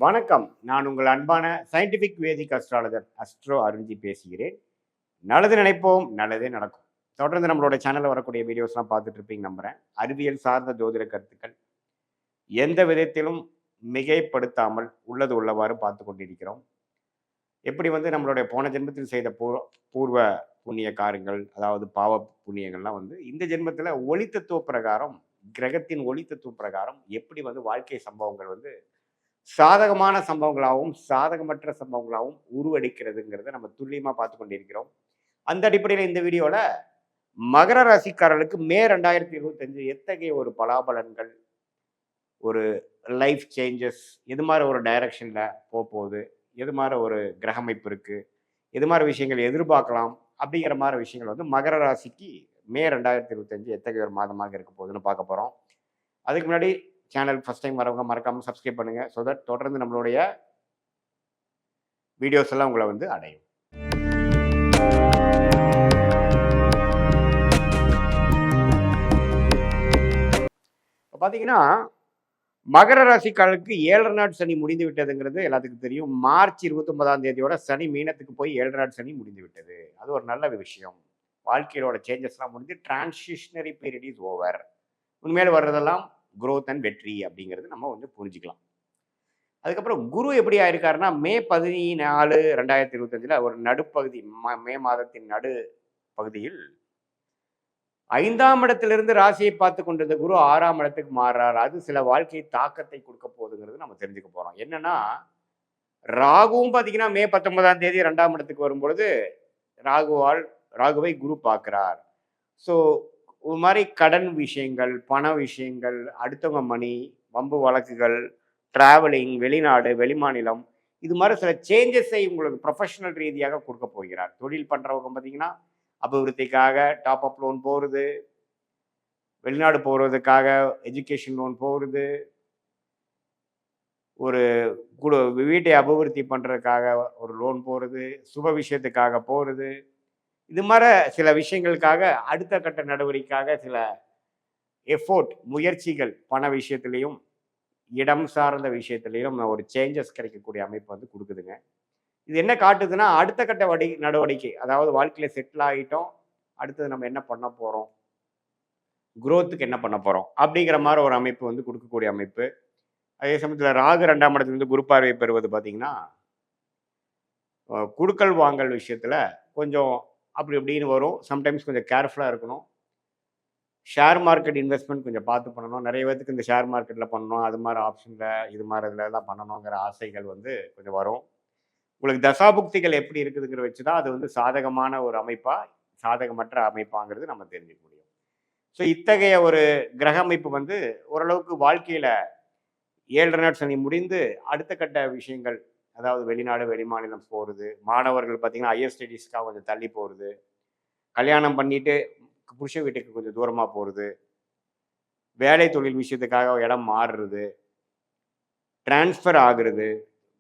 வணக்கம். நான் உங்கள் அன்பான சயின்டிஃபிக் வேதிக் அஸ்ட்ராலஜர் அஸ்ட்ரோ அருண்ஜி பேசுகிறேன். நல்லது நினைப்போம், நல்லதே நடக்கும். தொடர்ந்து நம்மளோட சேனல்ல வரக்கூடிய வீடியோஸ்லாம் பார்த்துட்டு இருப்பீங்க நம்புறேன். அறிவியல் சார்ந்த ஜோதிட கருத்துக்கள் எந்த விதத்திலும் மிகைப்படுத்தாமல் உள்ளது உள்ளவாறு பார்த்து கொண்டிருக்கிறோம். எப்படி வந்து நம்மளுடைய போன ஜென்மத்தில் செய்த பூர்வ புண்ணிய காரியங்கள், அதாவது பாவ புண்ணியங்கள்லாம் வந்து இந்த ஜென்மத்தில் ஒளி தத்துவ பிரகாரம், கிரகத்தின் ஒளி தத்துவ பிரகாரம் எப்படி வந்து வாழ்க்கை சம்பவங்கள் வந்து சாதகமான சம்பவங்களாகவும் சாதகமற்ற சம்பவங்களாகவும் உருவெடுக்கிறதுங்கிறத நம்ம துல்லியமா பார்த்து கொண்டிருக்கிறோம். அந்த அடிப்படையில் இந்த வீடியோல மகர ராசிக்காரர்களுக்கு மே 2025 எத்தகைய ஒரு பலாபலன்கள், ஒரு லைஃப் சேஞ்சஸ், எது மாதிரி ஒரு டைரக்ஷன்ல போகுது, எது மாதிரி ஒரு கிரக அமைப்பு இருக்கு, எது மாதிரி விஷயங்கள் எதிர்பார்க்கலாம் அப்படிங்கிற மாதிரி விஷயங்கள் வந்து மகர ராசிக்கு மே 2025 எத்தகைய ஒரு மாதமாக இருக்க போகுதுன்னு பார்க்க போறோம். அதுக்கு முன்னாடி சேனல் ஃபர்ஸ்ட் டைம் வரவங்க மறக்காம சப்ஸ்கிரைப் பண்ணுங்க. ஸோ தட் தொடர்ந்து நம்மளுடைய வீடியோஸ் எல்லாம் உங்களை வந்து அடையும். இப்போ பார்த்தீங்கன்னா மகர ராசிக்காரர்களுக்கு 7 நாட் சனி முடிந்து விட்டதுங்கிறது எல்லாத்துக்கும் தெரியும். மார்ச் 29ஆம் தேதியோட சனி மீனத்துக்கு போய் 7 நாட் சனி முடிந்து விட்டது. அது ஒரு நல்ல விஷயம். வாழ்க்கையோட சேஞ்சஸ்லாம் முடிஞ்சு டிரான்சிஷனரி பீரியட் இஸ் ஓவர். உண்மையில வர்றதெல்லாம் குரோத் அண்ட் வெற்றி அப்படிங்கிறது நம்ம வந்து புரிஞ்சுக்கலாம். அதுக்கப்புறம் குரு எப்படி ஆயிருக்காருன்னா மே 14 2025 ஒரு நடுப்பகுதி, மே மாதத்தின் நடு பகுதியில் 5ஆம் இடத்திலிருந்து ராசியை பார்த்து கொண்டிருந்த குரு 6ஆம் இடத்துக்கு மாறுறார். அது சில வாழ்க்கை தாக்கத்தை கொடுக்க போகுதுங்கிறது நம்ம தெரிஞ்சுக்க போறோம். என்னன்னா ராகுவும் பார்த்தீங்கன்னா மே 19ஆம் தேதி 2ஆம் இடத்துக்கு வரும்பொழுது ராகுவை குரு பார்க்கிறார். ஸோ ஒரு மாதிரி கடன் விஷயங்கள், பண விஷயங்கள், அடுத்தவங்க மணி, வம்பு வழக்குகள், டிராவலிங், வெளிநாடு, வெளிமாநிலம், இது மாதிரி சில சேஞ்சஸை உங்களுக்கு ப்ரொஃபஷனல் ரீதியாக கொடுக்க போகிறார். தொழில் பண்ணுறவங்க பார்த்தீங்கன்னா அபிவிருத்திக்காக டாப் அப் லோன் போகிறது, வெளிநாடு போகிறதுக்காக எஜுகேஷன் லோன் போகிறது, ஒரு வீட்டை அபிவிருத்தி பண்ணுறதுக்காக ஒரு லோன் போகிறது, சுப விஷயத்துக்காக போகிறது, இது மாதிரி சில விஷயங்களுக்காக அடுத்த கட்ட நடவடிக்கைக்காக சில எஃபோர்ட், முயற்சிகள், பண விஷயத்திலையும் இடம் சார்ந்த விஷயத்திலையும் ஒரு சேஞ்சஸ் கிடைக்கக்கூடிய அமைப்பு வந்து கொடுக்குதுங்க. இது என்ன காட்டுதுன்னா அடுத்த கட்ட நடவடிக்கை, அதாவது வாழ்க்கையில செட்டில் ஆகிட்டோம், அடுத்தது நம்ம என்ன பண்ண போறோம், குரோத்துக்கு என்ன பண்ண போறோம் அப்படிங்கிற மாதிரி ஒரு அமைப்பு வந்து கொடுக்கக்கூடிய அமைப்பு. அதே சமயத்தில் ராகு 2ஆம் இடத்துலேருந்து குரு பார்வை பெறுவது பார்த்தீங்கன்னா குடுக்கல் வாங்கல் விஷயத்துல கொஞ்சம் அப்படி இப்படின்னு வரும். சம்டைம்ஸ் கொஞ்சம் கேர்ஃபுல்லாக இருக்கணும். ஷேர் மார்க்கெட் இன்வெஸ்ட்மெண்ட் கொஞ்சம் பார்த்து பண்ணணும். நிறைய பேருக்கு இந்த ஷேர் மார்க்கெட்டில் பண்ணணும், அது மாதிரி ஆப்ஷனில் இது மாதிரி இதிலலாம் பண்ணணுங்கிற ஆசைகள் வந்து கொஞ்சம் வரும். உங்களுக்கு தசாபுக்திகள் எப்படி இருக்குதுங்கிற வச்சு தான் அது வந்து சாதகமான ஒரு அமைப்பா, சாதகமற்ற அமைப்பாங்கிறது நம்ம தெரிஞ்சுக்க முடியும். ஸோ இத்தகைய ஒரு கிரக அமைப்பு வந்து ஓரளவுக்கு வாழ்க்கையில் 7 நாட் சனி முடிந்து அடுத்த கட்ட விஷயங்கள், அதாவது வெளிநாடு, வெளிமாநிலம் போகிறது, மாணவர்கள் பார்த்தீங்கன்னா ஹையர் ஸ்டடீஸ்க்காக கொஞ்சம் தள்ளி போகிறது, கல்யாணம் பண்ணிட்டு புருஷ வீட்டுக்கு கொஞ்சம் தூரமாக போகிறது, வேலை தொழில் விஷயத்துக்காக இடம் மாறுறது, டிரான்ஸ்ஃபர் ஆகுறது,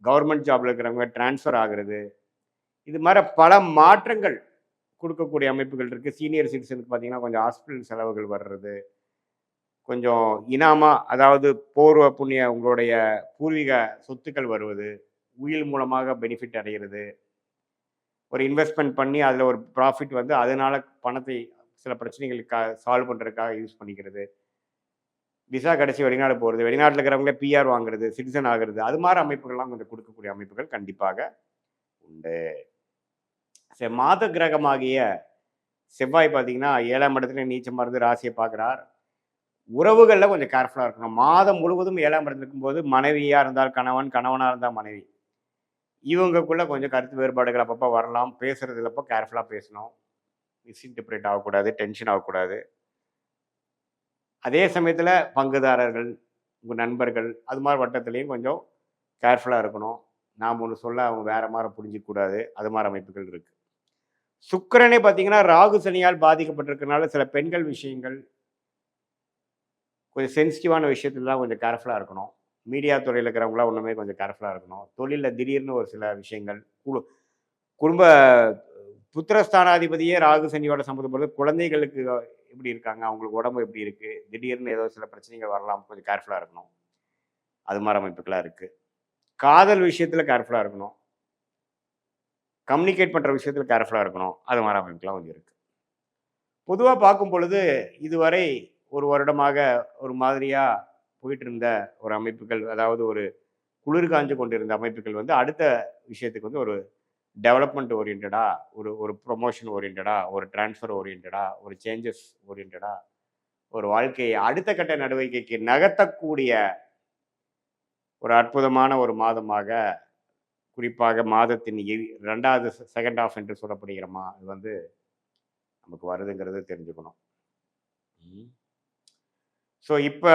கவர்மெண்ட் ஜாப்ல இருக்கிறவங்க டிரான்ஸ்ஃபர் ஆகுறது, இது மாதிரி பல மாற்றங்கள் கொடுக்கக்கூடிய அமைப்புகள் இருக்குது. சீனியர் சிட்டிசனுக்கு பார்த்தீங்கன்னா கொஞ்சம் ஹாஸ்பிட்டல் செலவுகள் வர்றது, கொஞ்சம் இனாமா, அதாவது புண்ணிய உங்களுடைய பூர்வீக சொத்துக்கள் வருவது, உயில் மூலமாக பெனிஃபிட் அடைகிறது, ஒரு இன்வெஸ்ட்மெண்ட் பண்ணி அதில் ஒரு ப்ராஃபிட் வந்து அதனால பணத்தை சில பிரச்சனைகளுக்காக சால்வ் பண்ணுறதுக்காக யூஸ் பண்ணிக்கிறது, விசா கடைசி வெளிநாடு போகிறது, வெளிநாட்டில் இருக்கிறவங்களே பிஆர் வாங்குறது, சிட்டிசன் ஆகிறது, அது மாதிரி அமைப்புகள்லாம் கொஞ்சம் கொடுக்கக்கூடிய அமைப்புகள் கண்டிப்பாக உண்டு. மாத கிரகமாகிய செவ்வாய் பார்த்தீங்கன்னா 7ஆம் இடத்துல நீச்சம் மருந்து ராசியை பார்க்குறார். உறவுகளில் கொஞ்சம் கேர்ஃபுல்லாக இருக்கணும். மாதம் முழுவதும் 7ஆம் இடத்துல இருக்கும்போது மனைவியாக இருந்தால் கணவன், கணவனாக இருந்தால் மனைவி, இவங்களுக்குள்ள கொஞ்சம் கருத்து வேறுபாடுகள் அப்பப்போ வரலாம். பேசுறதுலப்போ கேர்ஃபுல்லாக பேசணும். மிஸ்இன்டர்பிரேட் ஆகக்கூடாது, டென்ஷன் ஆகக்கூடாது. அதே சமயத்தில் பங்குதாரர்கள், உங்கள் நண்பர்கள், அது மாதிரி வட்டத்துலேயும் கொஞ்சம் கேர்ஃபுல்லாக இருக்கணும். நாம் ஒன்று சொல்ல அவங்க வேற மாதிரி புரிஞ்சிக்கூடாது. அது மாதிரி அமைப்புகள் இருக்குது. சுக்கிரனே பார்த்தீங்கன்னா ராகு சனியால் பாதிக்கப்பட்டிருக்கனால சில பெண்கள் விஷயங்கள், கொஞ்சம் சென்சிட்டிவான விஷயத்துலலாம் கொஞ்சம் கேர்ஃபுல்லாக இருக்கணும். மீடியா துறையில் இருக்கிறவங்களாம் ஒன்றுமே கொஞ்சம் கேர்ஃபுல்லாக இருக்கணும். தொழிலில் திடீர்னு ஒரு சில விஷயங்கள், குடும்ப புத்திரஸ்தானாதிபதியே ராகு சனியோட சம்மந்தப்படுறது, குழந்தைகளுக்கு எப்படி இருக்காங்க, அவங்களுக்கு உடம்பு எப்படி இருக்குது, திடீர்னு ஏதோ சில பிரச்சனைகள் வரலாம், கொஞ்சம் கேர்ஃபுல்லாக இருக்கணும். அது மாதிரி அமைப்புகளாக இருக்குது. காதல் விஷயத்துல கேர்ஃபுல்லா இருக்கணும். கம்யூனிகேட் பண்ற விஷயத்துல கேர்ஃபுல்லா இருக்கணும். அது மாரி அமைப்புலாம் கொஞ்சம் இருக்கு. பொதுவா பார்க்கும் பொழுது, இதுவரை 1 வருடமாக ஒரு மாதிரியா போயிட்டிருந்த ஒரு அமைப்புகள், அதாவது ஒரு குளிர் காய்ஞ்சு கொண்டிருந்த அமைப்புகள் வந்து அடுத்த விஷயத்துக்கு வந்து ஒரு டெவலப்மெண்ட் ஓரியன்டடா, ஒரு ஒரு புரமோஷன் ஓரியன்டடா, ஒரு டிரான்ஸ்ஃபர் ஓரியன்டடா, ஒரு சேஞ்சஸ் ஓரியன்டடா, ஒரு வாழ்க்கையை அடுத்த கட்ட நடவடிக்கைக்கு நகர்த்தக்கூடிய ஒரு அற்புதமான ஒரு மாதமாக, குறிப்பாக மாதத்தின் 2வது செகண்ட் ஹால்ஃப் என்று சொல்லப்படுகிற இது வந்து நமக்கு வருதுங்கிறத தெரிஞ்சுக்கணும். ம். ஸோ இப்ப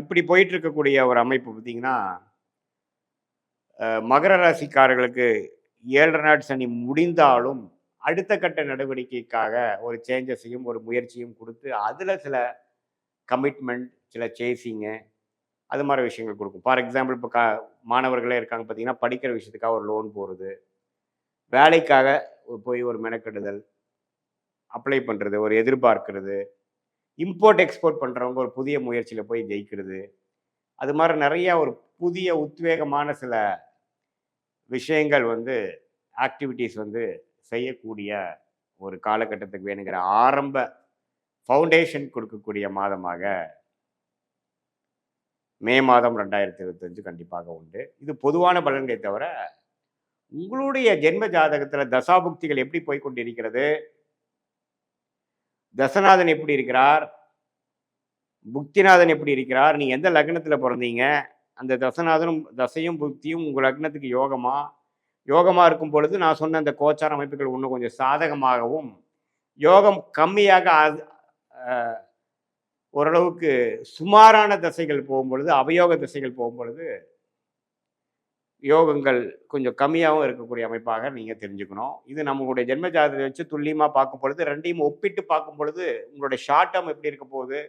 இப்படி போயிட்டு இருக்கக்கூடிய ஒரு அமைப்பு பார்த்தீங்கன்னா, மகர ராசிக்காரர்களுக்கு 7 நாட் சனி முடிந்தாலும், அடுத்த கட்ட நடவடிக்கைக்காக ஒரு சேஞ்சஸையும், ஒரு முயற்சியும் குடுத்து, அதுல சில கமிட்மெண்ட், சில சேசிங்கு அது மாரி விஷயங்கள் குடுக்கும். ஃபார் எக்ஸாம்பிள் இப்ப மாணவர்களே இருக்காங்க பார்த்தீங்கன்னா, படிக்கிற விஷயத்துக்காக ஒரு லோன் போறது, வேலைக்காக போய் ஒரு மெனக்கெடுதல், அப்ளை பண்றது, ஒரு எதிர்பார்க்கிறது, இம்போர்ட், எக்ஸ்போர்ட் பண்றவங்க ஒரு புதிய முயற்சியில போய் ஜெயிக்கிறது. அது மாரி நெறைய ஒரு புதிய உத்வேகமான சில விஷயங்கள் வந்து ஆக்டிவிட்டீஸ் வந்து செய்யக்கூடிய ஒரு காலகட்டத்துக்கு வேணுங்கிற ஆரம்ப ஃபவுண்டேஷன் கொடுக்கக்கூடிய மாதமாக மே மாதம் 2025 கண்டிப்பாக உண்டு. இது பொதுவான பலன்களே தவிர, உங்களுடைய ஜென்ம ஜாதகத்துல தசாபுக்திகள் எப்படி போய் கொண்டிருக்கிறது? தசநாதன் எப்படி இருக்கிறார்? புக்திநாதன் எப்படி இருக்கிறார்? நீங்க எந்த லக்னத்துல பொறந்தீங்க? அந்த தசநாதனும் தசையும் புக்தியும் உங்க லக்னத்துக்கு யோகமா? யோகமா இருக்கும் பொழுது நான் சொன்ன அந்த கோச்சார அமைப்புகள் இன்னும் கொஞ்சம் சாதகமாகவும், யோகம் கம்மியாக அ ஓரளவுக்கு சுமாரான தசைகள் போகும்பொழுது, அவயோக திசைகள் போகும்பொழுது, யோகங்கள் கொஞ்சம் கம்மியாவும் இருக்கக்கூடிய அமைப்பாக நீங்க தெரிஞ்சுக்கணும். இது நம்மளுடைய ஜென்ம ஜாதகத்தை வச்சு துல்லியமா பார்க்கும் பொழுது, 2யும் ஒப்பிட்டு பார்க்கும் பொழுது, உங்களுடைய ஷார்ட் டெர்ம் எப்படி இருக்க போகுது?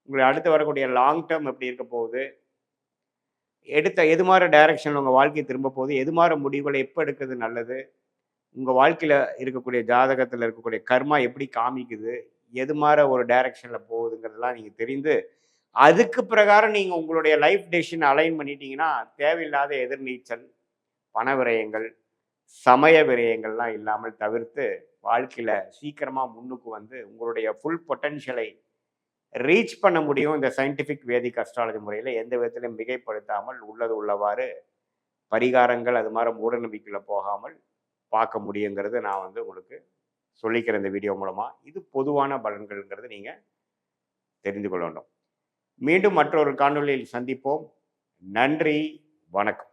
உங்களுக்கு அடுத்து வரக்கூடிய லாங் டெர்ம் எப்படி இருக்க போகுது? எடுத்த எது மாரி டைரக்ஷன்ல உங்க வாழ்க்கை திரும்ப போகுது? எது மாரி முடிவுகள எப்ப எடுக்கிறது நல்லது? உங்க வாழ்க்கையில இருக்கக்கூடிய ஜாதகத்துல இருக்கக்கூடிய கர்மா எப்படி காமிக்குது? எது மாரி ஒரு டைரக்ஷன்ல போகுதுங்கிறதெல்லாம் நீங்க தெரிந்து, அதுக்கு பிரகாரம் நீங்க உங்களுடைய லைஃப் டெசிஷன் அலைன் பண்ணிட்டீங்கன்னா, தேவையில்லாத எதிர்நீச்சல், பண விரயங்கள், சமய விரயங்கள்லாம் இல்லாமல் தவிர்த்து, வாழ்க்கையில சீக்கிரமா முன்னுக்கு வந்து உங்களுடைய ஃபுல் பொட்டன்ஷியலை ரீச் பண்ண முடியும். இந்த சயின்டிஃபிக் வேதிக் அஸ்ட்ராலஜி முறையில எந்த விதத்திலும் மிகைப்படுத்தாமல், உள்ளது உள்ளவாறு பரிகாரங்கள் அது மாரி மூட நம்பிக்கையில போகாமல் பார்க்க முடியுங்கிறது நான் வந்து உங்களுக்கு சொல்லிக்கிறேன் இந்த வீடியோ மூலமா. இது பொதுவான பலன்கள்ங்கிறத நீங்க தெரிந்து கொள்ள வேண்டும். மீண்டும் மற்றொரு காணொளியில் சந்திப்போம். நன்றி, வணக்கம்.